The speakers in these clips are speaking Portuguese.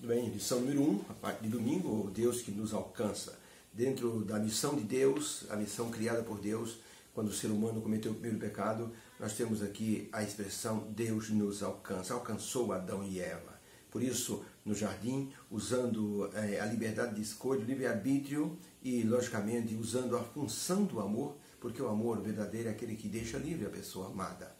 Bem, lição número 1, a parte de domingo, o Deus que nos alcança. Dentro da missão de Deus, a missão criada por Deus, quando o ser humano cometeu o primeiro pecado, nós temos aqui a expressão Deus nos alcança, alcançou Adão e Eva. Por isso, no jardim, usando a liberdade de escolha, o livre-arbítrio e, logicamente, usando a função do amor, porque o amor verdadeiro é aquele que deixa livre a pessoa amada.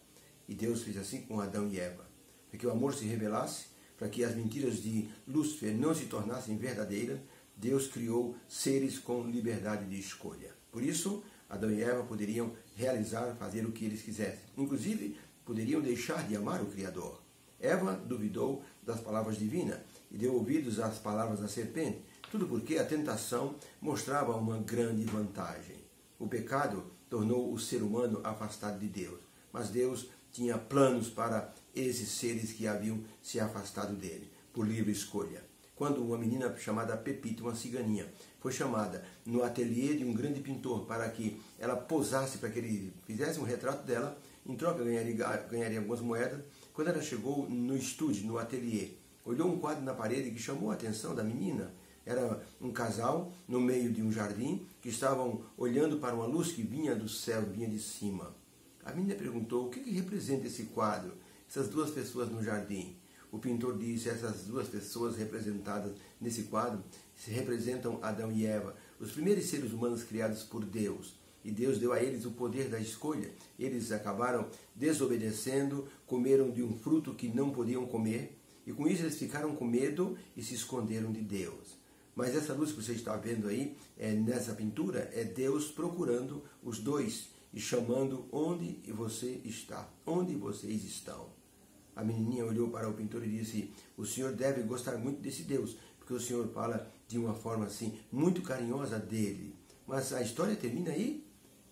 E Deus fez assim com Adão e Eva, para que o amor se revelasse, para que as mentiras de Lúcifer não se tornassem verdadeiras. Deus criou seres com liberdade de escolha. Por isso, Adão e Eva poderiam realizar, fazer o que eles quisessem. Inclusive, poderiam deixar de amar o Criador. Eva duvidou das palavras divinas e deu ouvidos às palavras da serpente. Tudo porque a tentação mostrava uma grande vantagem. O pecado tornou o ser humano afastado de Deus. Mas Deus tinha planos para esses seres que haviam se afastado dele, por livre escolha. Quando uma menina chamada Pepita, uma ciganinha, foi chamada no ateliê de um grande pintor para que ela posasse, para que ele fizesse um retrato dela, em troca ganharia algumas moedas. Quando ela chegou no estúdio, no ateliê, olhou um quadro na parede que chamou a atenção da menina. Era um casal no meio de um jardim que estavam olhando para uma luz que vinha do céu, vinha de cima. A menina perguntou: o que representa esse quadro? Essas duas pessoas no jardim. O pintor disse: essas duas pessoas representadas nesse quadro se representam Adão e Eva, os primeiros seres humanos criados por Deus. E Deus deu a eles o poder da escolha. Eles acabaram desobedecendo, comeram de um fruto que não podiam comer, e com isso eles ficaram com medo e se esconderam de Deus. Mas essa luz que você está vendo aí, nessa pintura, é Deus procurando os dois e chamando onde você está, onde vocês estão. A menininha olhou para o pintor e disse: o senhor deve gostar muito desse Deus, porque o senhor fala de uma forma assim, muito carinhosa dele. Mas a história termina aí?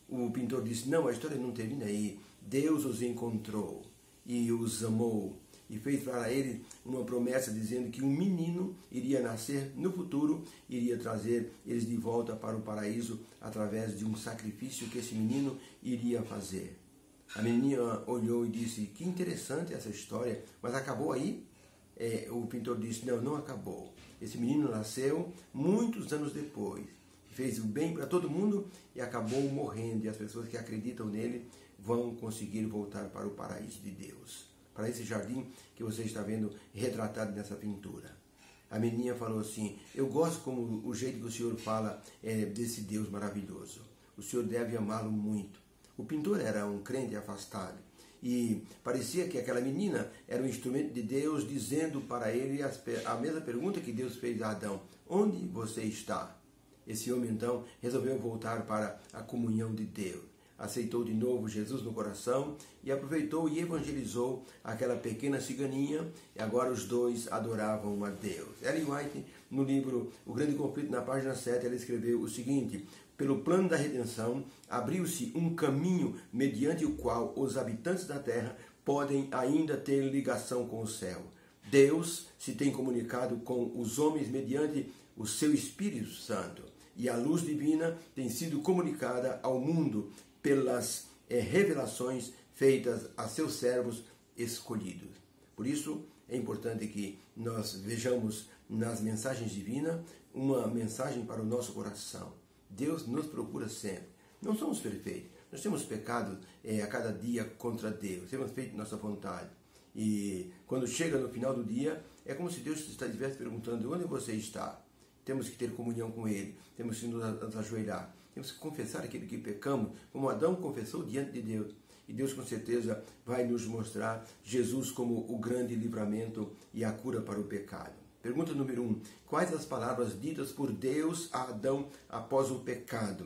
O pintor disse: não, a história não termina aí. Deus os encontrou e os amou e fez para ele uma promessa dizendo que um menino iria nascer no futuro, iria trazer eles de volta para o paraíso através de um sacrifício que esse menino iria fazer. A menina olhou e disse: que interessante essa história, mas acabou aí? O pintor disse: não, não acabou. Esse menino nasceu muitos anos depois, fez o bem para todo mundo e acabou morrendo, e as pessoas que acreditam nele vão conseguir voltar para o paraíso de Deus, para esse jardim que você está vendo retratado nessa pintura. A menininha falou assim: eu gosto como o jeito que o senhor fala desse Deus maravilhoso. O senhor deve amá-lo muito. O pintor era um crente afastado e parecia que aquela menina era um instrumento de Deus, dizendo para ele a mesma pergunta que Deus fez a Adão: onde você está? Esse homem então resolveu voltar para a comunhão de Deus. Aceitou de novo Jesus no coração e aproveitou e evangelizou aquela pequena ciganinha, e agora os dois adoravam a Deus. Ellen White, no livro O Grande Conflito, na página 7, ela escreveu o seguinte: pelo plano da redenção, abriu-se um caminho mediante o qual os habitantes da terra podem ainda ter ligação com o céu. Deus se tem comunicado com os homens mediante o seu Espírito Santo, e a luz divina tem sido comunicada ao mundo pelas revelações feitas a seus servos escolhidos. Por isso, é importante que nós vejamos nas mensagens divinas uma mensagem para o nosso coração. Deus nos procura sempre. Não somos perfeitos. Nós temos pecado a cada dia contra Deus. Temos feito nossa vontade. E quando chega no final do dia, é como se Deus estivesse perguntando: onde você está? Temos que ter comunhão com Ele. Temos que nos ajoelhar. Temos que confessar aquilo que pecamos, como Adão confessou diante de Deus. E Deus com certeza vai nos mostrar Jesus como o grande livramento e a cura para o pecado. Pergunta número 1. Quais as palavras ditas por Deus a Adão após o pecado?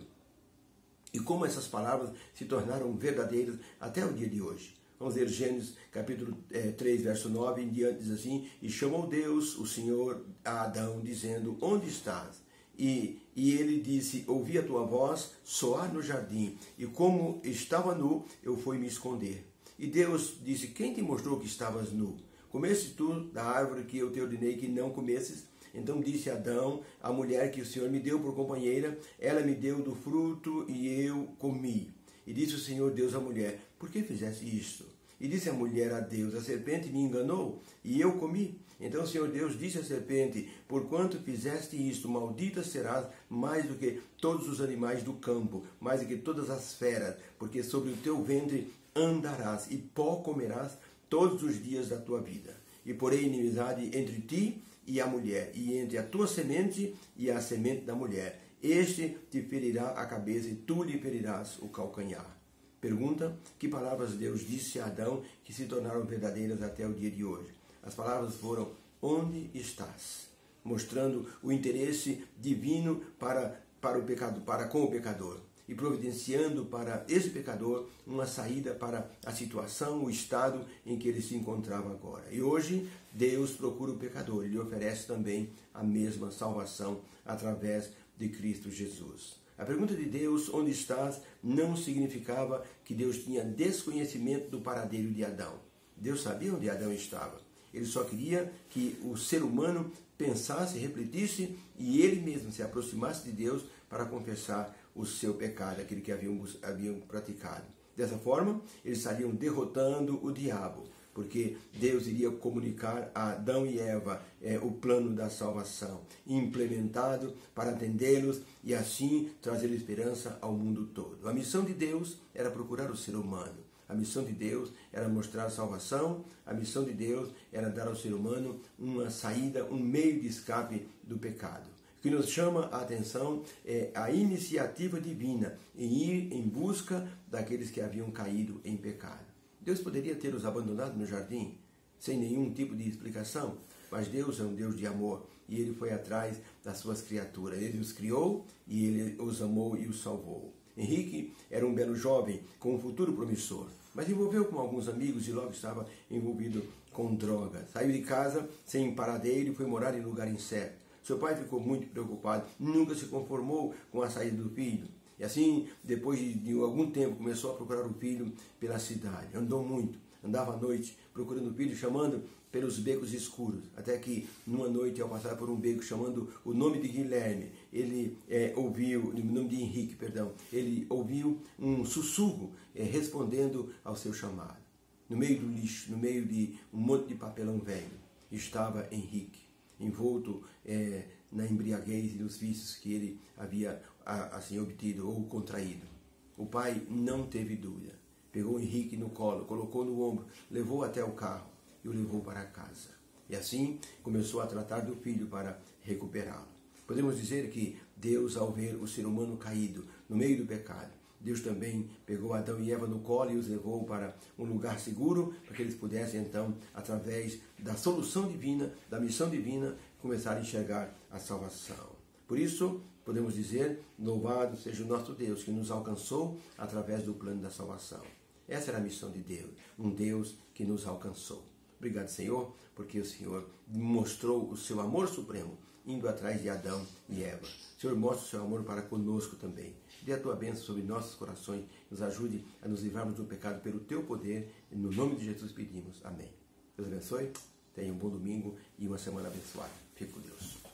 E como essas palavras se tornaram verdadeiras até o dia de hoje? Vamos ler Gênesis capítulo 3, verso 9 em diante, diz assim: e chamou Deus, o Senhor, a Adão, dizendo: onde estás? E ele disse: ouvi a tua voz soar no jardim, e como estava nu, eu fui me esconder. E Deus disse: quem te mostrou que estavas nu? Comeste tu da árvore que eu te ordenei que não comesses? Então disse Adão: a mulher que o Senhor me deu por companheira, ela me deu do fruto e eu comi. E disse o Senhor Deus à mulher: por que fizeste isto? E disse a mulher a Deus: a serpente me enganou e eu comi. Então o Senhor Deus disse à serpente: porquanto fizeste isto, maldita serás mais do que todos os animais do campo, mais do que todas as feras, porque sobre o teu ventre andarás e pó comerás todos os dias da tua vida. E porei inimizade entre ti e a mulher, e entre a tua semente e a semente da mulher. Este te ferirá a cabeça e tu lhe ferirás o calcanhar. Pergunta: que palavras Deus disse a Adão que se tornaram verdadeiras até o dia de hoje? As palavras foram: onde estás? Mostrando o interesse divino para o pecado, para com o pecador, e providenciando para esse pecador uma saída para a situação, o estado em que ele se encontrava agora. E hoje Deus procura o pecador e lhe oferece também a mesma salvação através de Cristo Jesus. A pergunta de Deus, onde estás, não significava que Deus tinha desconhecimento do paradeiro de Adão. Deus sabia onde Adão estava. Ele só queria que o ser humano pensasse, refletisse e ele mesmo se aproximasse de Deus para confessar o seu pecado, aquele que haviam praticado. Dessa forma, eles estariam derrotando o diabo, porque Deus iria comunicar a Adão e Eva o plano da salvação, implementado para atendê-los e assim trazer esperança ao mundo todo. A missão de Deus era procurar o ser humano. A missão de Deus era mostrar a salvação, a missão de Deus era dar ao ser humano uma saída, um meio de escape do pecado. O que nos chama a atenção é a iniciativa divina em ir em busca daqueles que haviam caído em pecado. Deus poderia ter os abandonado no jardim, sem nenhum tipo de explicação, mas Deus é um Deus de amor e Ele foi atrás das suas criaturas. Ele os criou e Ele os amou e os salvou. Henrique era um belo jovem com um futuro promissor, mas envolveu com alguns amigos e logo estava envolvido com drogas. Saiu de casa sem paradeiro e foi morar em lugar incerto. Seu pai ficou muito preocupado, nunca se conformou com a saída do filho. E assim, depois de algum tempo, começou a procurar o filho pela cidade. Andou muito, andava à noite procurando o filho, chamando pelos becos escuros. Até que, numa noite, ao passar por um beco chamando o nome de Guilherme, ele ouviu, o nome de Henrique, perdão, ele ouviu um sussurro respondendo ao seu chamado. No meio do lixo, no meio de um monte de papelão velho, estava Henrique, envolto na embriaguez e nos vícios que ele havia assim obtido ou contraído. O pai não teve dúvida. Pegou Henrique no colo, colocou no ombro, levou até o carro e o levou para casa. E assim começou a tratar do filho para recuperá-lo. Podemos dizer que Deus, ao ver o ser humano caído no meio do pecado, Deus também pegou Adão e Eva no colo e os levou para um lugar seguro, para que eles pudessem então, através da solução divina, da missão divina, começar a enxergar a salvação. Por isso, podemos dizer: louvado seja o nosso Deus, que nos alcançou através do plano da salvação. Essa era a missão de Deus, um Deus que nos alcançou. Obrigado, Senhor, porque o Senhor mostrou o seu amor supremo, indo atrás de Adão e Eva. Senhor, mostra o seu amor para conosco também. Dê a tua bênção sobre nossos corações, nos ajude a nos livrarmos do pecado pelo teu poder. No nome de Jesus pedimos. Amém. Deus abençoe, tenha um bom domingo e uma semana abençoada. Fique com Deus.